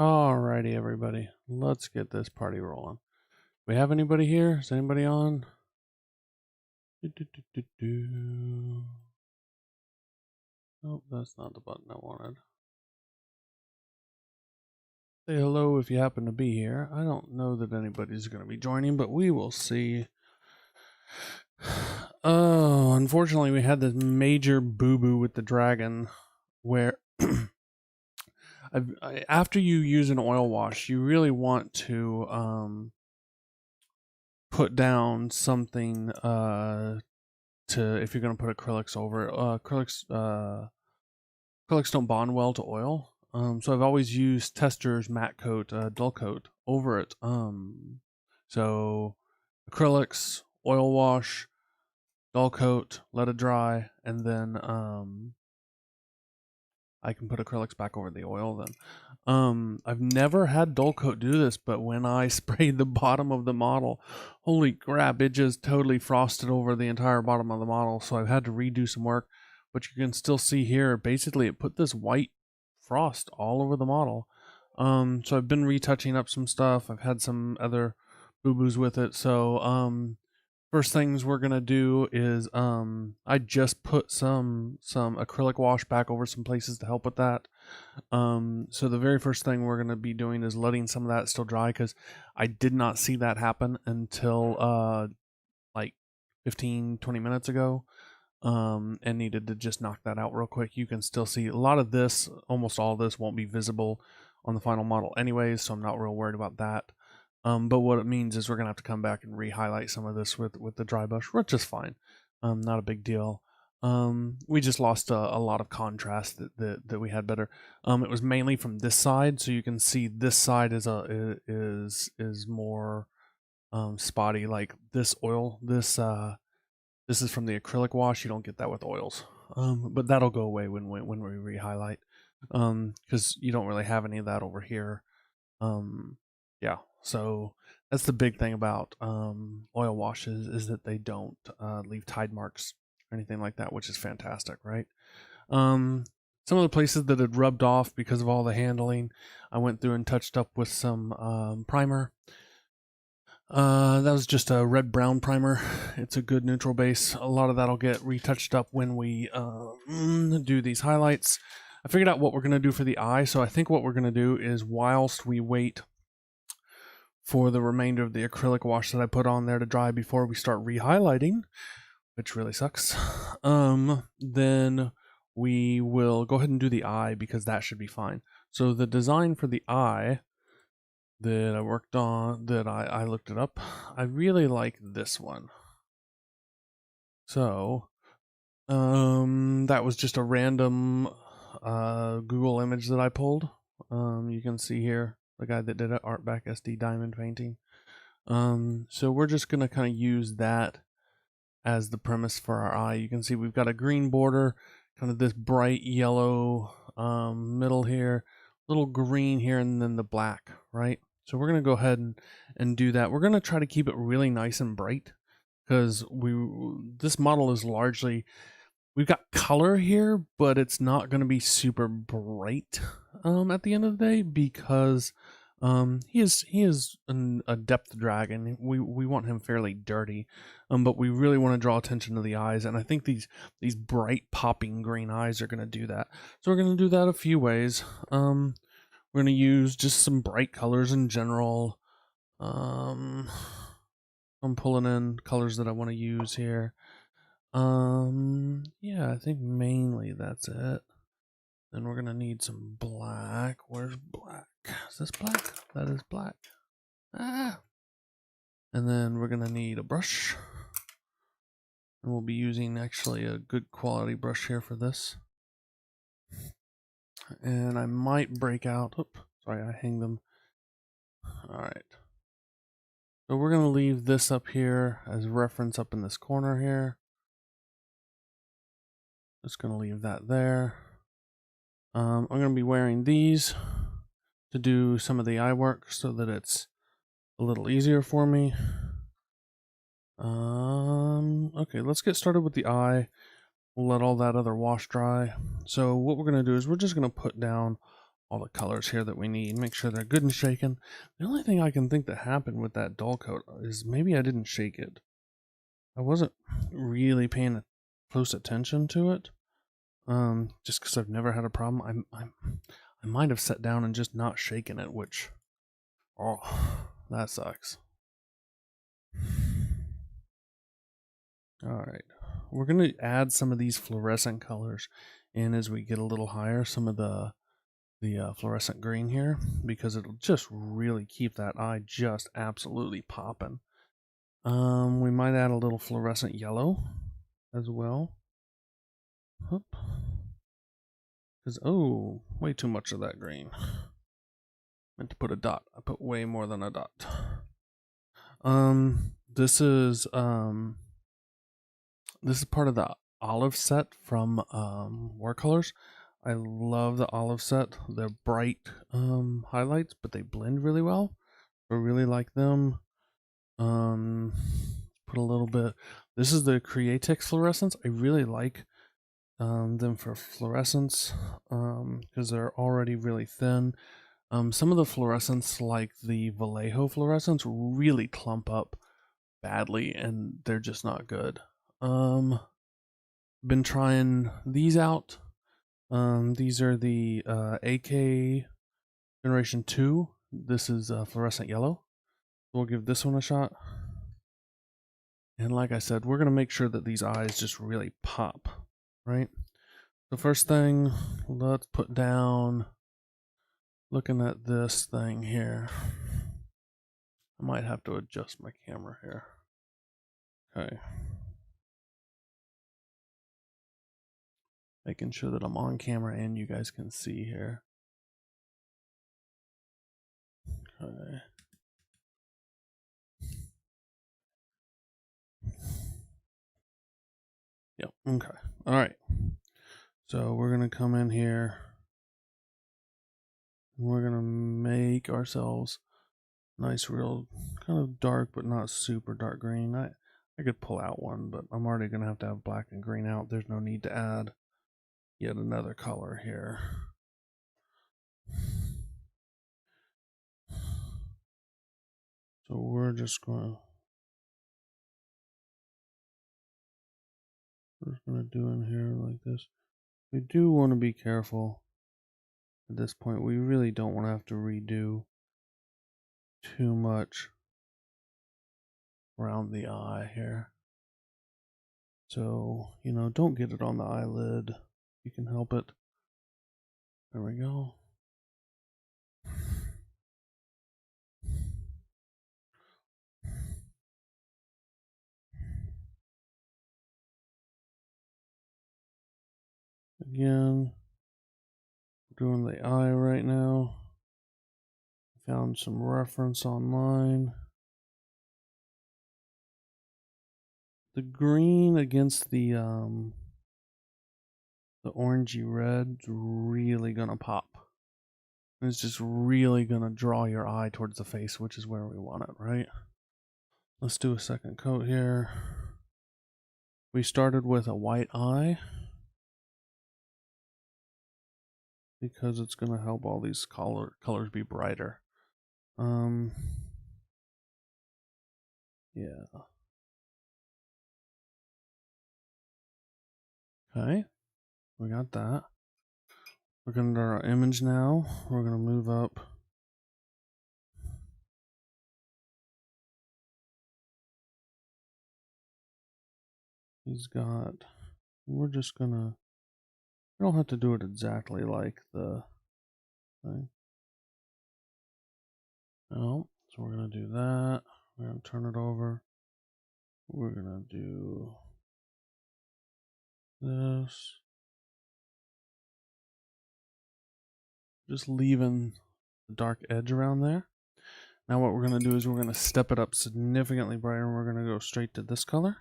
Alrighty, everybody. Let's get this party rolling. We have anybody here? Is anybody on? Nope, that's not the button I wanted. Say hello if you happen to be here. I don't know that anybody's going to be joining, but we will see. Oh, unfortunately, we had this major boo-boo with the dragon where after you use an oil wash, you really want to put down something if you're going to put acrylics over it. Acrylics don't bond well to oil. So I've always used Tester's matte coat, dull coat over it. So acrylics, oil wash, dull coat, let it dry, and then I can put acrylics back over the oil then. I've never had dull coat do this, but when I sprayed the bottom of the model, holy crap, it just totally frosted over the entire bottom of the model. So I've had to redo some work, but you can still see here, basically it put this white frost all over the model. So I've been retouching up some stuff. I've had some other boo-boos with it. So first things we're gonna do is I just put some acrylic wash back over some places to help with that. So the very first thing we're gonna be doing is letting some of that still dry, because I did not see that happen until like 15-20 minutes ago. And needed to just knock that out real quick. You can still see a lot of this, almost all of this won't be visible on the final model anyways, so I'm not real worried about that. But what it means is we're gonna have to come back and re-highlight some of this with the dry brush, which is fine. Not a big deal. We just lost a lot of contrast that we had better. It was mainly from this side, so you can see this side is more spotty. Like this oil, this is from the acrylic wash. You don't get that with oils, but that'll go away when we re-highlight, because you don't really have any of that over here. Yeah, so that's the big thing about oil washes, is that they don't leave tide marks or anything like that, which is fantastic, right? Some of the places that had rubbed off because of all the handling, I went through and touched up with some primer. That was just a red-brown primer. It's a good neutral base. A lot of that'll get retouched up when we do these highlights. I figured out what we're going to do for the eye, so I think what we're going to do is, whilst we wait for the remainder of the acrylic wash that I put on there to dry before we start re-highlighting, which really sucks, then we will go ahead and do the eye, because that should be fine. So the design for the eye that I worked on, that I looked it up, I really like this one. So that was just a random Google image that I pulled. You can see here the guy that did it, Artback SD Diamond Painting. So we're just gonna kind of use that as the premise for our eye. You can see we've got a green border, kind of this bright yellow middle here, little green here, and then the black, right? So we're going to go ahead and do that. We're going to try to keep it really nice and bright, because this model is largely, we've got color here, but it's not going to be super bright at the end of the day, because he is a depth dragon. We want him fairly dirty, but we really want to draw attention to the eyes, and I think these bright popping green eyes are going to do that. So we're going to do that a few ways. We're going to use just some bright colors in general. I'm pulling in colors that I want to use here. Yeah, I think mainly that's it. Then we're going to need some black. Where's black? Is this black? That is black. Ah! And then we're going to need a brush. And we'll be using actually a good quality brush here for this. And I might break out. Oops, sorry, I hang them. Alright. So we're going to leave this up here as reference up in this corner here. Just going to leave that there. I'm going to be wearing these to do some of the eye work so that it's a little easier for me. Okay, let's get started with the eye. We'll let all that other wash dry. So what we're going to do is we're just going to put down all the colors here that we need. Make sure they're good and shaken. The only thing I can think that happened with that dull coat is maybe I didn't shake it. I wasn't really paying close attention to it. Just because I've never had a problem. I might have sat down and just not shaken it, which, oh, that sucks. All right, we're gonna add some of these fluorescent colors in as we get a little higher. Some of the fluorescent green here, because it'll just really keep that eye just absolutely popping. We might add a little fluorescent yellow as well. Because, oh, way too much of that green. Meant to put a dot. I put way more than a dot. This is part of the olive set from Watercolors. I love the olive set. They're bright highlights, but they blend really well. I really like them. Put a little bit. This is the Createx fluorescence. I really like them for fluorescence because they're already really thin. Some of the fluorescents, like the Vallejo fluorescents, really clump up badly, and they're just not good. Been trying these out. These are the AK Generation 2. This is fluorescent yellow. We'll give this one a shot. And like I said, we're going to make sure that these eyes just really pop, right? The first thing, let's put down, looking at this thing here. I might have to adjust my camera here. Okay. Making sure that I'm on camera and you guys can see here. Okay. Yep, okay. All right. So we're going to come in here. We're going to make ourselves nice, real kind of dark, but not super dark green. I could pull out one, but I'm already going to have black and green out. There's no need to add yet another color here. So we're just going to do in here like this. We do want to be careful at this point. We really don't want to have to redo too much around the eye here. So, you know, don't get it on the eyelid. You can help it. There we go. Again, doing the eye right now. Found some reference online. The green against the orangey red's really gonna pop. It's just really gonna draw your eye towards the face, which is where we want it, right? Let's do a second coat here. We started with a white eye because it's gonna help all these colors be brighter. Yeah. Okay, we got that. Looking at our image now, we're gonna move up. He's got, we're just gonna, we don't have to do it exactly like the thing. No, so we're gonna do that. We're gonna turn it over. We're gonna do this. Just leaving the dark edge around there. Now what we're gonna do is we're gonna step it up significantly brighter, and we're gonna go straight to this color.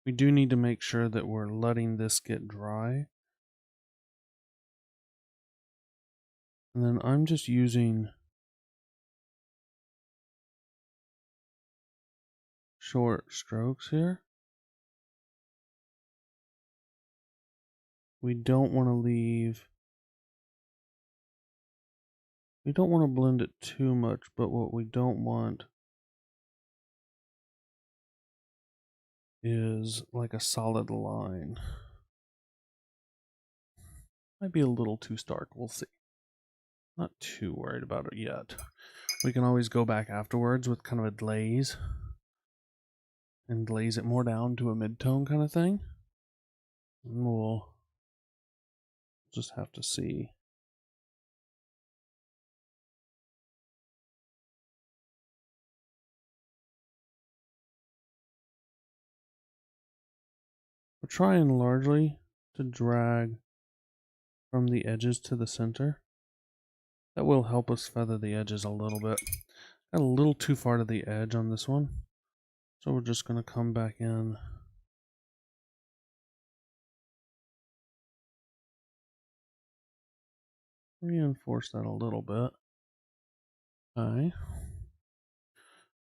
We do need to make sure that we're letting this get dry. And then I'm just using short strokes here. We don't want to leave We don't want to blend it too much, but what we don't want is like a solid line. Might be a little too stark, we'll see. Not too worried about it yet. We can always go back afterwards with kind of a glaze and glaze it more down to a mid-tone kind of thing. And we'll just have to see. We're trying largely to drag from the edges to the center. That will help us feather the edges a little bit. Got a little too far to the edge on this one. So we're just going to come back in. Reinforce that a little bit. Okay.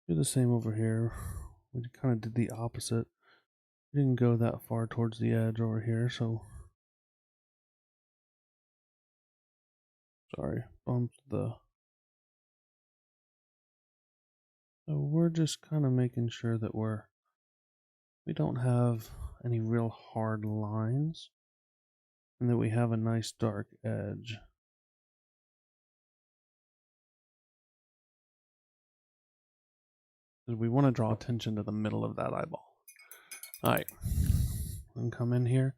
Do the same over here. We kind of did the opposite. We didn't go that far towards the edge over here, so... Sorry, bumped the... So we're just kind of making sure that we don't have any real hard lines, and that we have a nice dark edge. Because we want to draw attention to the middle of that eyeball. Alright, and come in here.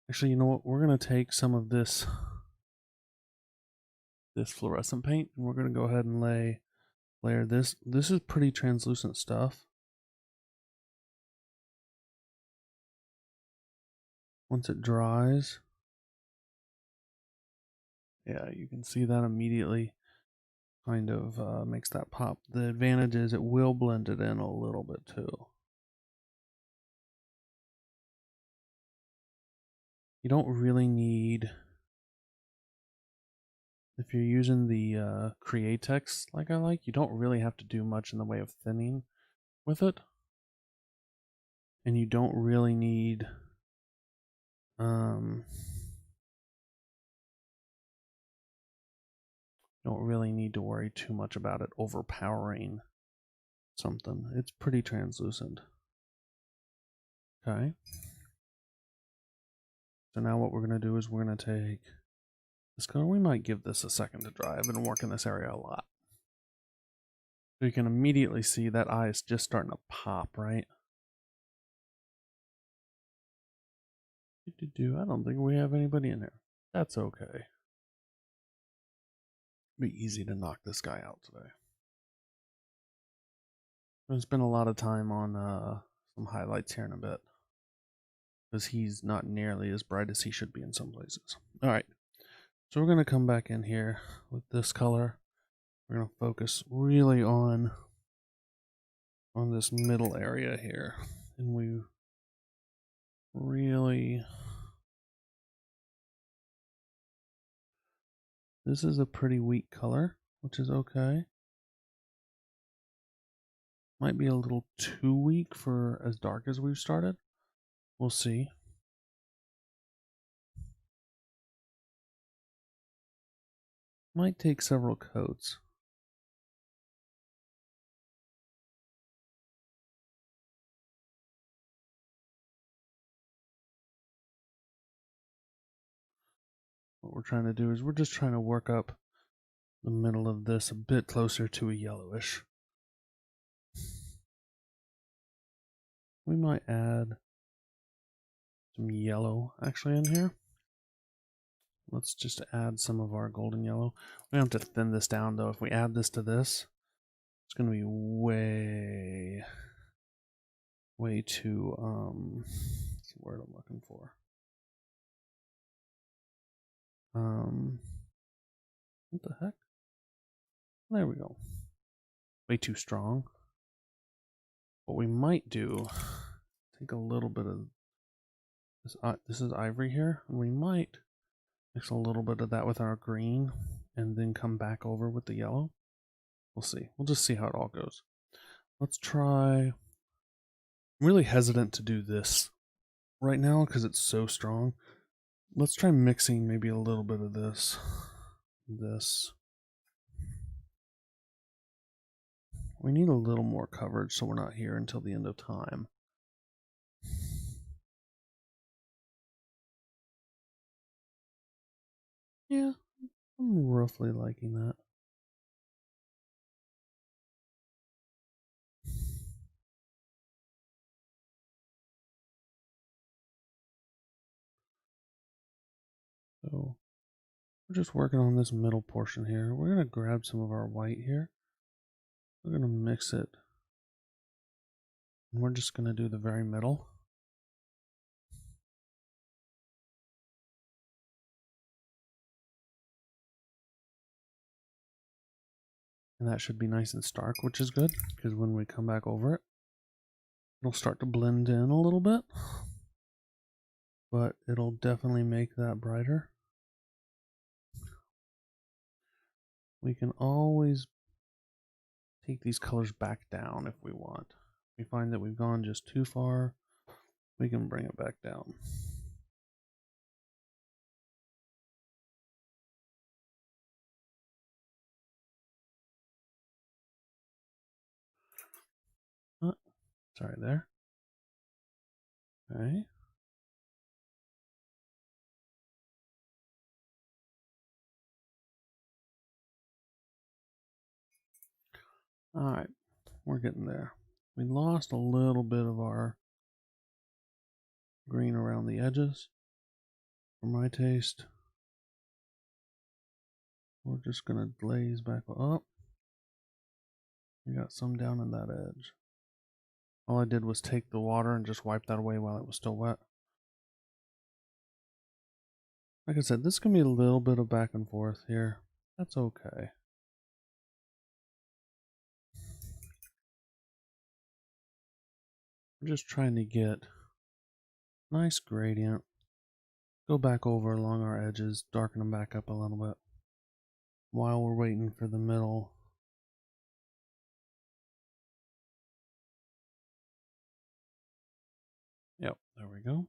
Actually, you know what? We're going to take some of this fluorescent paint, and we're going to go ahead and layer this. This is pretty translucent stuff. Once it dries, yeah, you can see that immediately kind of makes that pop. The advantage is it will blend it in a little bit too. You don't really need, if you're using the Createx like I like, you don't really have to do much in the way of thinning with it. And you don't really need don't really need to worry too much about it overpowering something. It's pretty translucent. Okay. So now what we're going to do is we're going to take this color. We might give this a second to dry. I've been working this area a lot. So you can immediately see that eye is just starting to pop, right? I don't think we have anybody in here. That's okay. Be easy to knock this guy out today. I'm gonna spend a lot of time on some highlights here in a bit, because he's not nearly as bright as he should be in some places. All right, so we're gonna come back in here with this color. We're gonna focus really on this middle area here, and we really, this is a pretty weak color, which is okay. Might be a little too weak for as dark as we've started. We'll see. Might take several coats. What we're trying to do is we're just trying to work up the middle of this a bit closer to a yellowish. We might add some yellow actually in here. Let's just add some of our golden yellow. We have to thin this down though. If we add this to this, it's going to be way too, what's the word I'm looking for? What the heck? There we go. Way too strong. What we might do, take a little bit of this. This is ivory here, and we might mix a little bit of that with our green, and then come back over with the yellow. We'll see. We'll just see how it all goes. Let's try. I'm really hesitant to do this right now because it's so strong. Let's try mixing maybe a little bit of this, We need a little more coverage so we're not here until the end of time. Yeah, I'm roughly liking that. So we're just working on this middle portion here. We're going to grab some of our white here. We're going to mix it. And we're just going to do the very middle. And that should be nice and stark, which is good, because when we come back over it, it'll start to blend in a little bit. But it'll definitely make that brighter. We can always take these colors back down if we want. If we find that we've gone just too far, we can bring it back down. Oh, sorry there. Okay. Alright, we're getting there. We lost a little bit of our green around the edges. For my taste, we're just going to glaze back up. We got some down in that edge. All I did was take the water and just wipe that away while it was still wet. Like I said, this can be a little bit of back and forth here. That's okay. I'm just trying to get nice gradient. Go back over along our edges, darken them back up a little bit while we're waiting for the middle. Yep, there we go.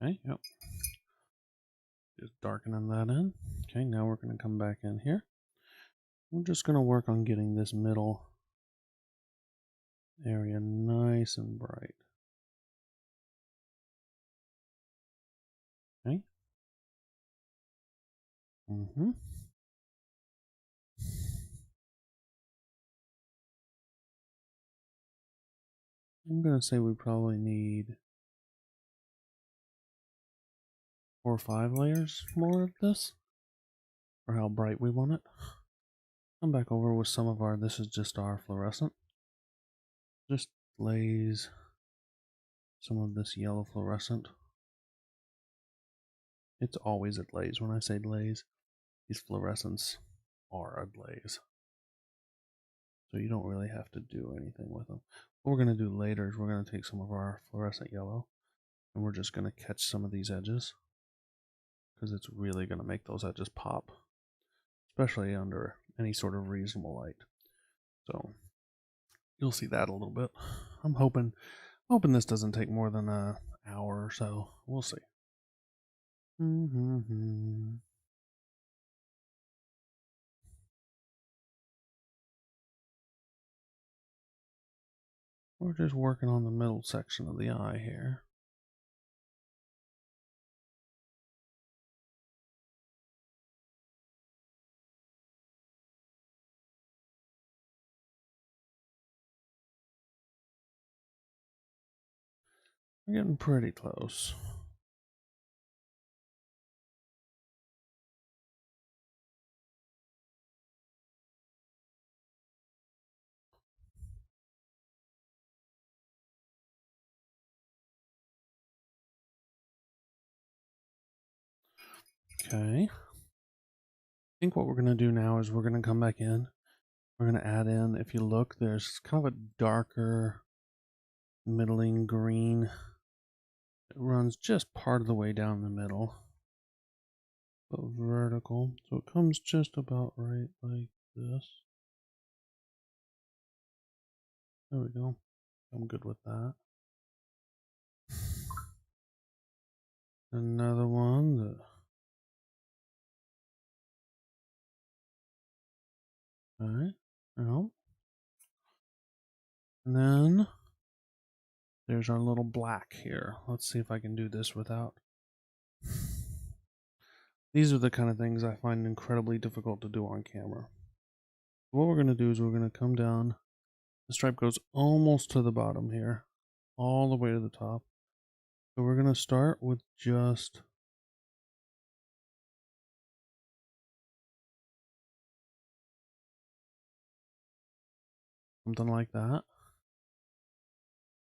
Okay, yep. Just darkening that in. Okay, now we're going to come back in here. We're just going to work on getting this middle area nice and bright. Okay. I'm going to say we probably need 4 or 5 layers more of this for how bright we want it. Come back over with some of our, this is just our fluorescent. Just glaze some of this yellow fluorescent. It's always a glaze. When I say glaze, these fluorescents are a glaze. So you don't really have to do anything with them. What we're going to do later is we're going to take some of our fluorescent yellow and we're just going to catch some of these edges because it's really going to make those edges pop, especially under any sort of reasonable light. So you'll see that a little bit. I'm hoping this doesn't take more than an hour or so. We'll see. We're just working on the middle section of the eye here. We're getting pretty close. Okay. I think what we're going to do now is we're going to come back in. We're going to add in, if you look, there's kind of a darker middling green. It runs just part of the way down the middle, but vertical. So it comes just about right like this. There we go. I'm good with that. Another one that... Alright, well. And then there's our little black here. Let's see if I can do this without... These are the kind of things I find incredibly difficult to do on camera. What we're going to do is we're going to come down. The stripe goes almost to the bottom here, all the way to the top. So we're going to start with just something like that.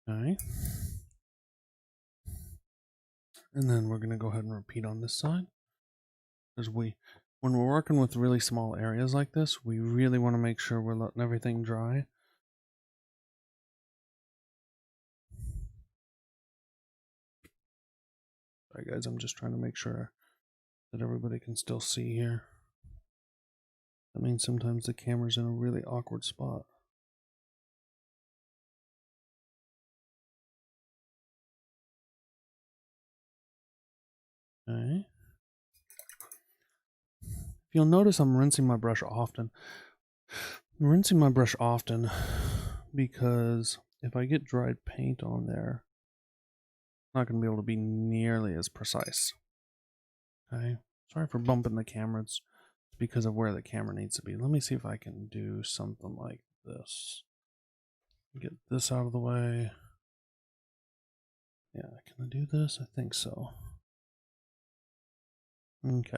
Okay. And then we're going to go ahead and repeat on this side. Because when we're working with really small areas like this, we really want to make sure we're letting everything dry. Sorry guys, I'm just trying to make sure that everybody can still see here. That means sometimes the camera's in a really awkward spot. Okay. If you'll notice, I'm rinsing my brush often. I'm rinsing my brush often because if I get dried paint on there, I'm not going to be able to be nearly as precise. Okay. Sorry for bumping the camera. It's because of where the camera needs to be. Let me see if I can do something like this. Get this out of the way. Yeah, can I do this? I think so. Okay.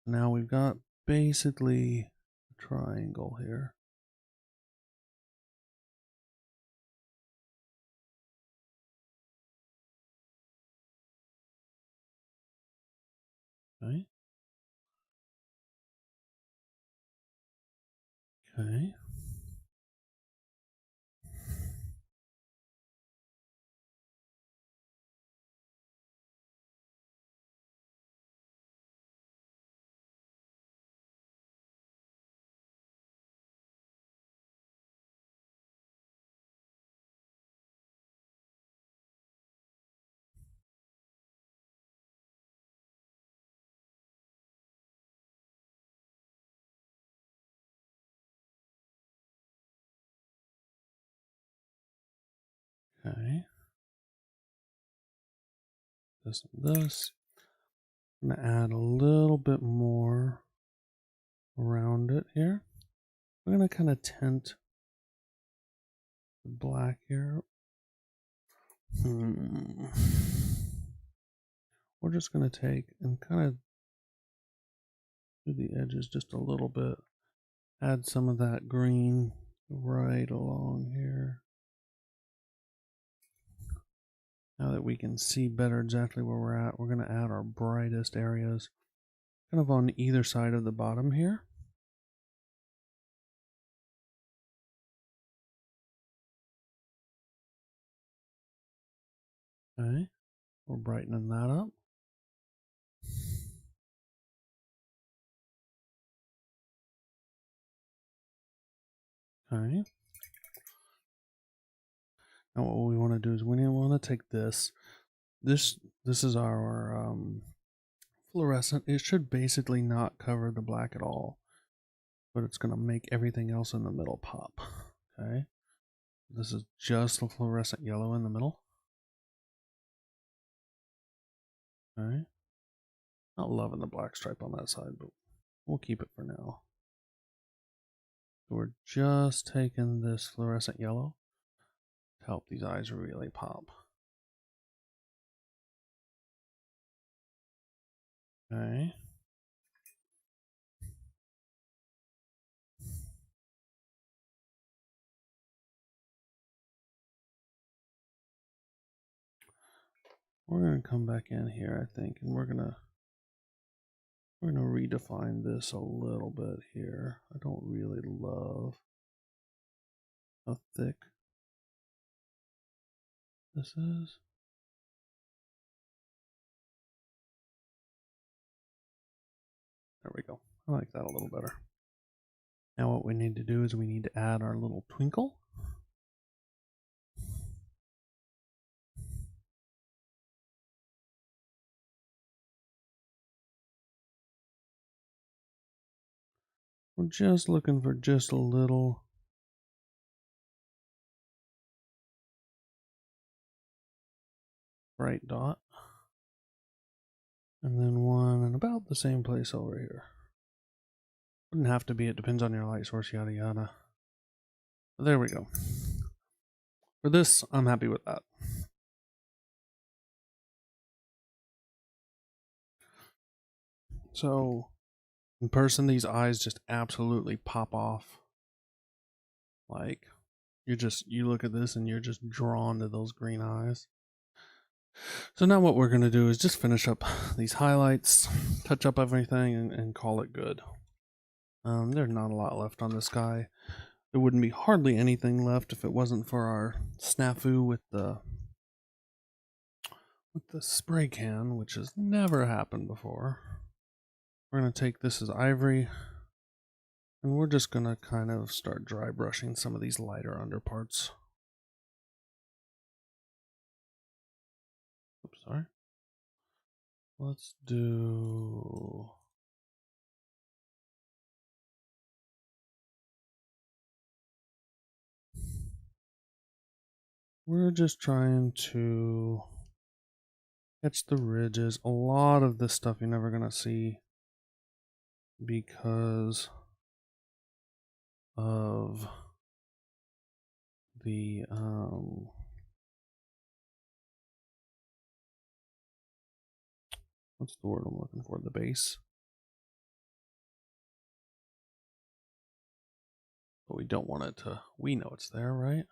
Now we've got basically a triangle here. Okay. Okay. Okay. This and this. I'm going to add a little bit more around it here. We're going to kind of tint the black here. We're just going to take and kind of do the edges just a little bit. Add some of that green right along here. Now that we can see better exactly where we're at, we're going to add our brightest areas kind of on either side of the bottom here. Okay, we're brightening that up. Okay. Now what we want to do is we want to take this. This is our fluorescent. It should basically not cover the black at all, but it's going to make everything else in the middle pop. Okay. This is just the fluorescent yellow in the middle. Okay. Not loving the black stripe on that side, but we'll keep it for now. So we're just taking this fluorescent yellow to help these eyes really pop. Okay. We're going to come back in here, I think, and we're going to redefine this a little bit here. I don't really love how thick this is. There we go. I like that a little better. Now what we need to do is we need to add our little twinkle. We're just looking for just a little bright dot. And then one in about the same place over here. Wouldn't have to be, it depends on your light source, yada yada. But there we go. For this, I'm happy with that. So, in person, these eyes just absolutely pop off. Like, you look at this and you're just drawn to those green eyes. So now what we're going to do is just finish up these highlights, touch up everything, and call it good. There's not a lot left on this guy. There wouldn't be hardly anything left if it wasn't for our snafu with the spray can, which has never happened before. We're going to take this as ivory, and we're just going to kind of start dry brushing some of these lighter underparts. Oops, sorry. Let's do... We're just trying to catch the ridges. A lot of this stuff you're never going to see because of the what's the word I'm looking for? The base. But we don't want it to, we know it's there, right?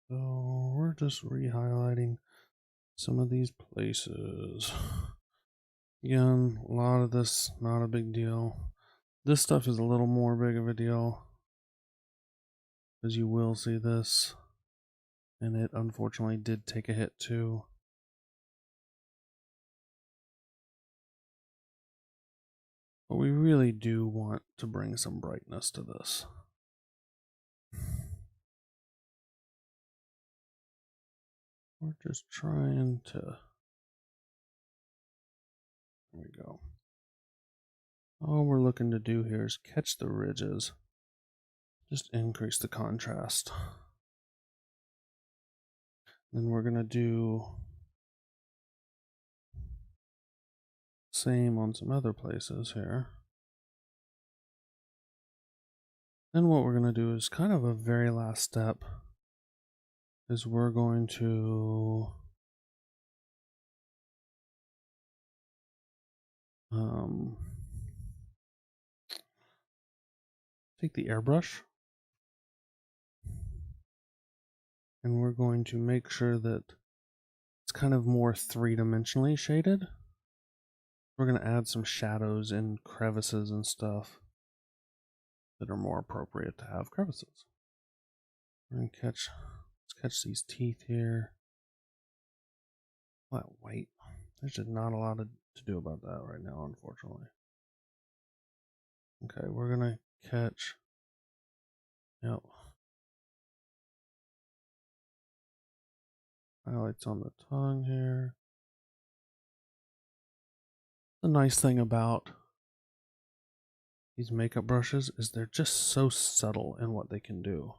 So we're just re-highlighting some of these places. Again, a lot of this, not a big deal. This stuff is a little more big of a deal, as you will see this. And it unfortunately did take a hit too. But we really do want to bring some brightness to this. We're just trying to... There we go. All we're looking to do here is catch the ridges. Just increase the contrast. Then we're going to do same on some other places here. Then what we're going to do is kind of a very last step is we're going to take the airbrush and we're going to make sure that it's kind of more three-dimensionally shaded. We're going to add some shadows and crevices and stuff that are more appropriate to have crevices. We're going to let's catch these teeth here. That white. There's just not a lot to do about that right now, unfortunately. Okay, we're going to catch... Yep. Highlights on the tongue here. The nice thing about these makeup brushes is they're just so subtle in what they can do.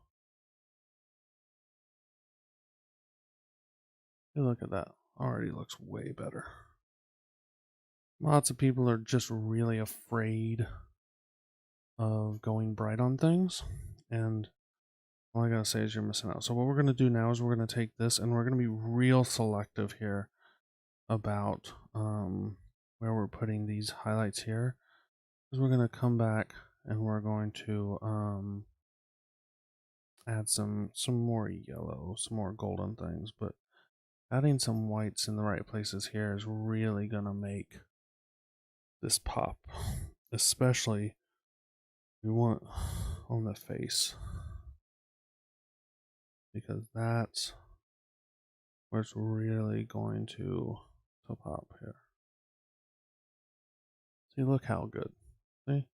Hey, look at that. Already looks way better. Lots of people are just really afraid of going bright on things, and all I gotta say is you're missing out. So what we're gonna do now is we're gonna take this and we're gonna be real selective here about where we're putting these highlights here. Because we're gonna come back and we're going to add some more yellow, some more golden things, but adding some whites in the right places here is really gonna make this pop, especially we want on the face, because that's where it's really going to pop here. See, look how good. See?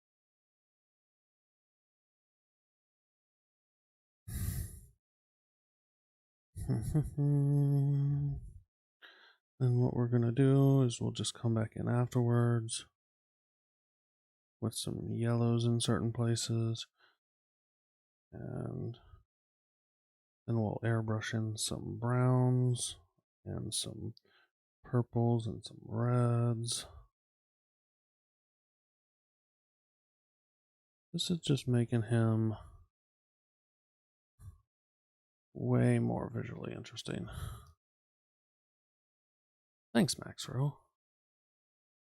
And what we're going to do is we'll just come back in afterwards with some yellows in certain places. And then we'll airbrush in some browns and some purples and some reds. This is just making him way more visually interesting. Thanks, Maxro.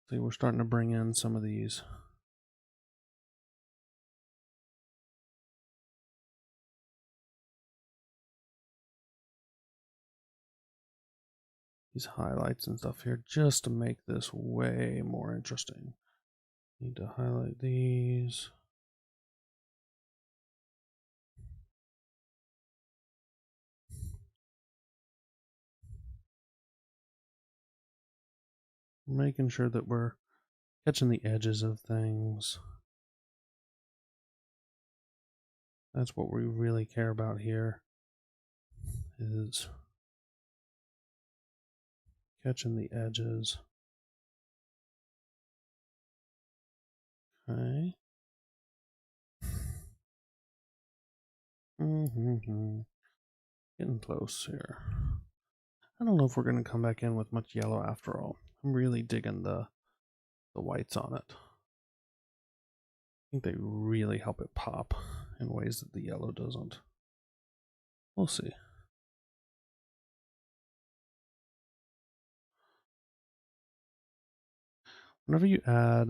See, we're starting to bring in some of these highlights and stuff here just to make this way more interesting. Need to highlight these. Making sure that we're catching the edges of things. That's what we really care about here, is catching the edges. Okay. Getting close here. I don't know if we're going to come back in with much yellow after all. I'm really digging the whites on it. I think they really help it pop in ways that the yellow doesn't. We'll see. Whenever you add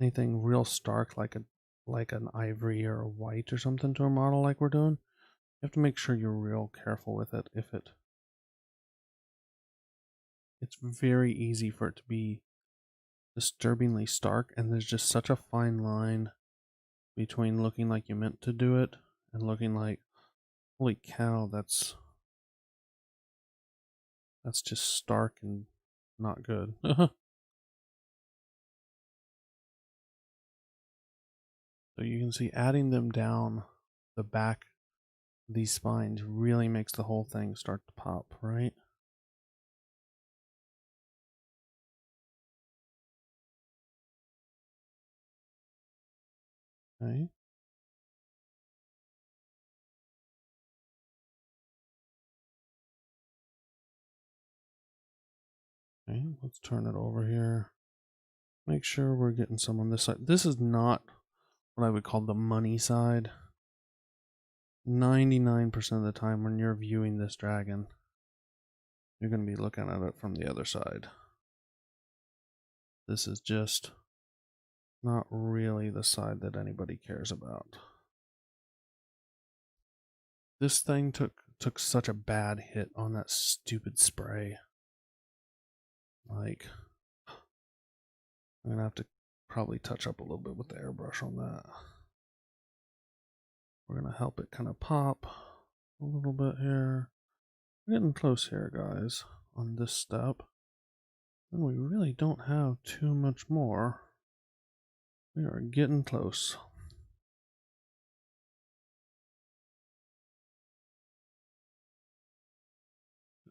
anything real stark like an ivory or a white or something to a model like we're doing, you have to make sure you're real careful with it. It's very easy for it to be disturbingly stark, and there's just such a fine line between looking like you meant to do it and looking like, holy cow, that's just stark and not good. So you can see adding them down the back of these spines really makes the whole thing start to pop, right? Okay. Okay, let's turn it over here. Make sure we're getting some on this side. This is not what I would call the money side. 99% of the time when you're viewing this dragon, you're going to be looking at it from the other side. This is just not really the side that anybody cares about. This thing took such a bad hit on that stupid spray. Like, I'm going to have to probably touch up a little bit with the airbrush on that. We're going to help it kind of pop a little bit here. We're getting close here, guys, on this step. And we really don't have too much more. We are getting close.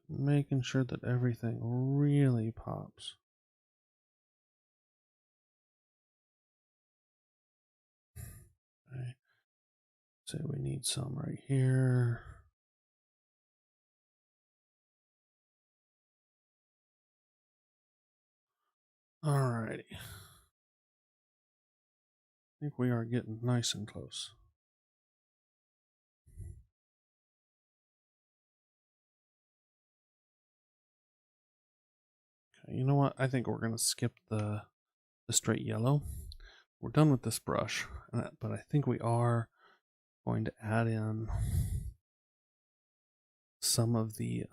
Making sure that everything really pops. Okay. Say we need some right here. Alrighty. I think we are getting nice and close. Okay, you know what? I think we're going to skip the straight yellow. We're done with this brush, but I think we are going to add in some of the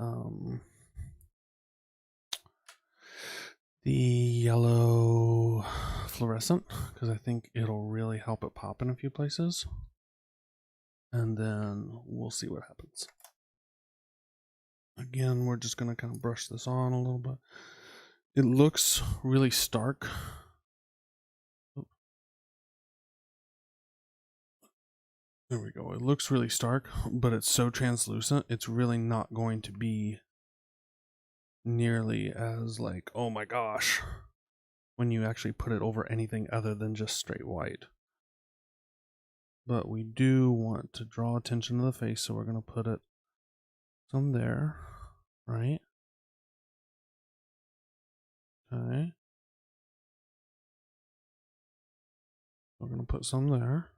yellow fluorescent, because I think it'll really help it pop in a few places. And then we'll see what happens. Again, we're just going to kind of brush this on a little bit. It looks really stark. There we go. It looks really stark, but it's so translucent, it's really not going to be nearly as like, oh my gosh, when you actually put it over anything other than just straight white. But we do want to draw attention to the face, so we're going to put it some there, right? Okay. We're going to put some there.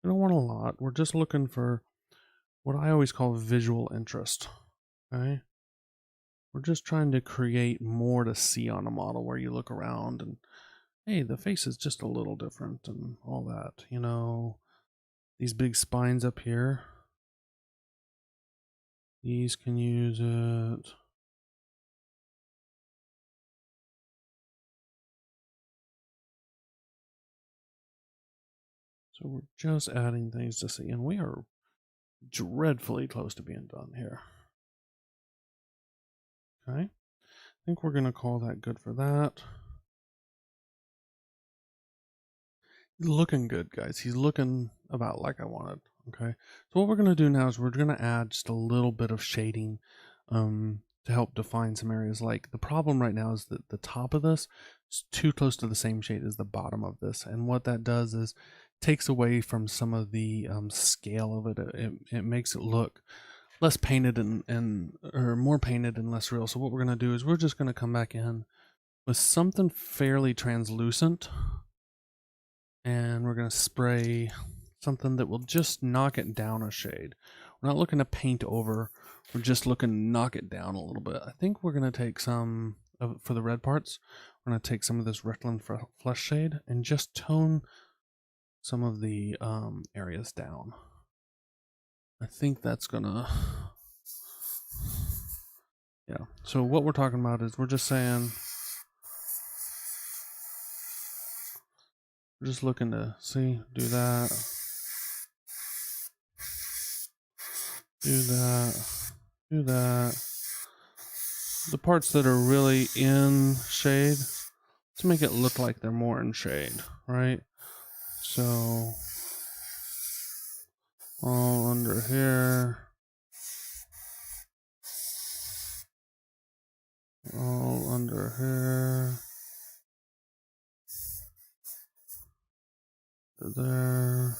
We don't want a lot. We're just looking for what I always call visual interest. Okay. We're just trying to create more to see on a model where you look around and, hey, the face is just a little different and all that. You know, these big spines up here, these can use it. So we're just adding things to see, and we are dreadfully close to being done here. Okay, I think we're going to call that good for that. He's looking good, guys. He's looking about like I wanted. Okay, so what we're going to do now is we're going to add just a little bit of shading to help define some areas. Like the problem right now is that the top of this is too close to the same shade as the bottom of this, and what that does is takes away from some of the scale of it. It makes it look less painted or more painted and less real. So what we're going to do is we're just going to come back in with something fairly translucent, and we're going to spray something that will just knock it down a shade. We're not looking to paint over, we're just looking to knock it down a little bit. I think we're going to take some for the red parts, we're going to take some of this Recklin Flesh shade and just tone some of the areas down. I think that's gonna, yeah. So what we're talking about is we're just saying, we're just looking to see, do that, do that, do that. The parts that are really in shade, to make it look like they're more in shade, right? So all under here, all under here, to there.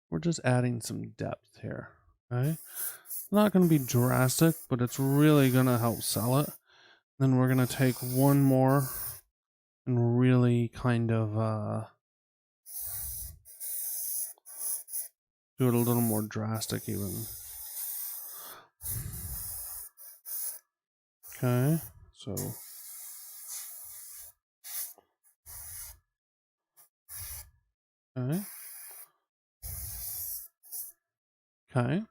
We're just adding some depth here, okay? Not going to be drastic, but it's really going to help sell it. Then we're going to take one more and really kind of do it a little more drastic even. Okay, so okay. Okay.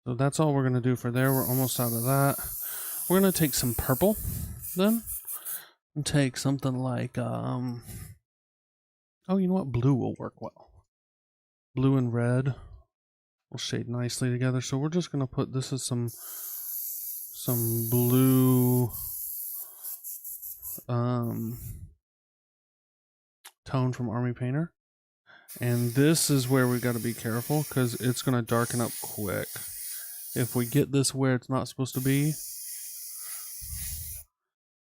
So that's all we're going to do for there. We're almost out of that. We're going to take some purple then. And take something like, oh, you know what? Blue will work well. Blue and red will shade nicely together. So we're just going to put, this is some blue tone from Army Painter. And this is where we got to be careful because it's going to darken up quick. If we get this where it's not supposed to be,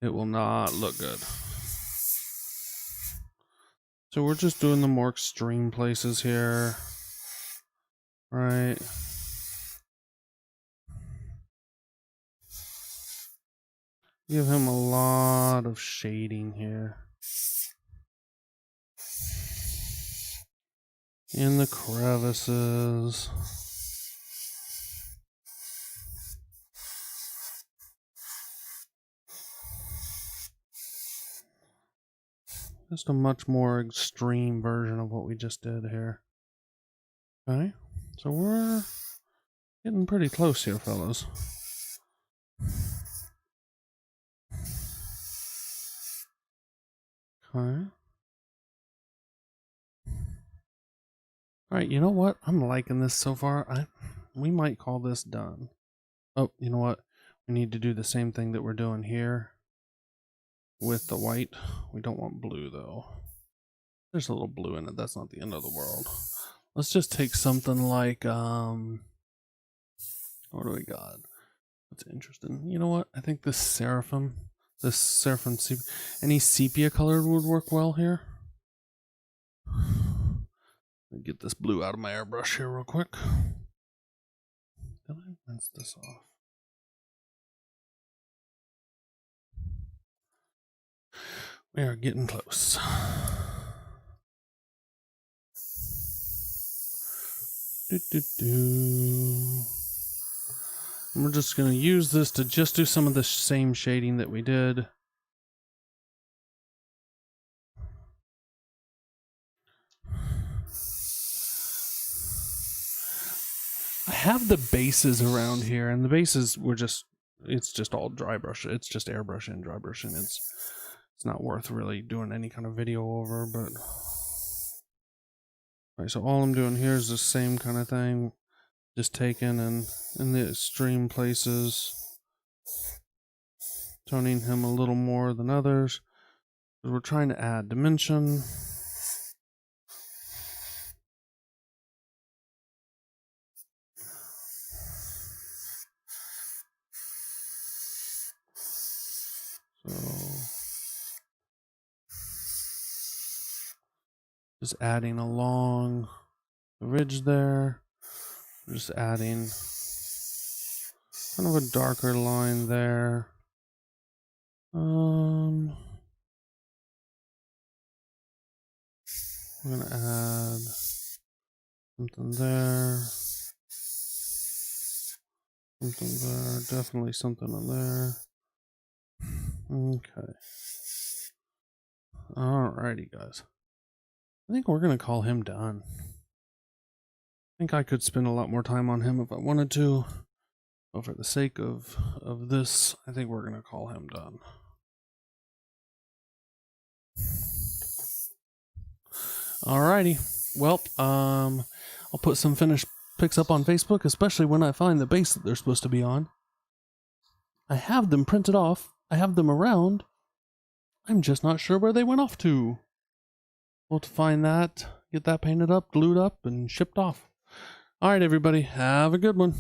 it will not look good. So we're just doing the more extreme places here, right? Give him a lot of shading here. In the crevices. Just a much more extreme version of what we just did here. Okay, so we're getting pretty close here, fellas. Okay. Alright, you know what? I'm liking this so far. We might call this done. Oh, you know what? We need to do the same thing that we're doing here. with the white. We don't want blue though. There's a little blue in it. That's not the end of the world. Let's just take something like, what do we got? That's interesting. You know what? I think this seraphim sepia, any sepia colored would work well here. Let me get this blue out of my airbrush here real quick. Did I rinse this off? We are getting close. And we're just going to use this to just do some of the same shading that we did. I have the bases around here, and the bases were just, it's just all dry brush. It's just airbrush and dry brushing. It's not worth really doing any kind of video over, but right, so all I'm doing here is the same kind of thing, just taking and in the extreme places, toning him a little more than others, because we're trying to add dimension. So just adding along the ridge there, just adding kind of a darker line there. We're gonna add something there, something there, definitely something in there. Okay. Alrighty, guys. I think we're gonna call him done. I think I could spend a lot more time on him if I wanted to, but for the sake of this, I think we're gonna call him done. Alrighty. Well, I'll put some finished pics up on Facebook, especially when I find the base that they're supposed to be on. I have them printed off. I have them around. I'm just not sure where they went off to. We'll have to find that, get that painted up, glued up, and shipped off. Alright, everybody. Have a good one.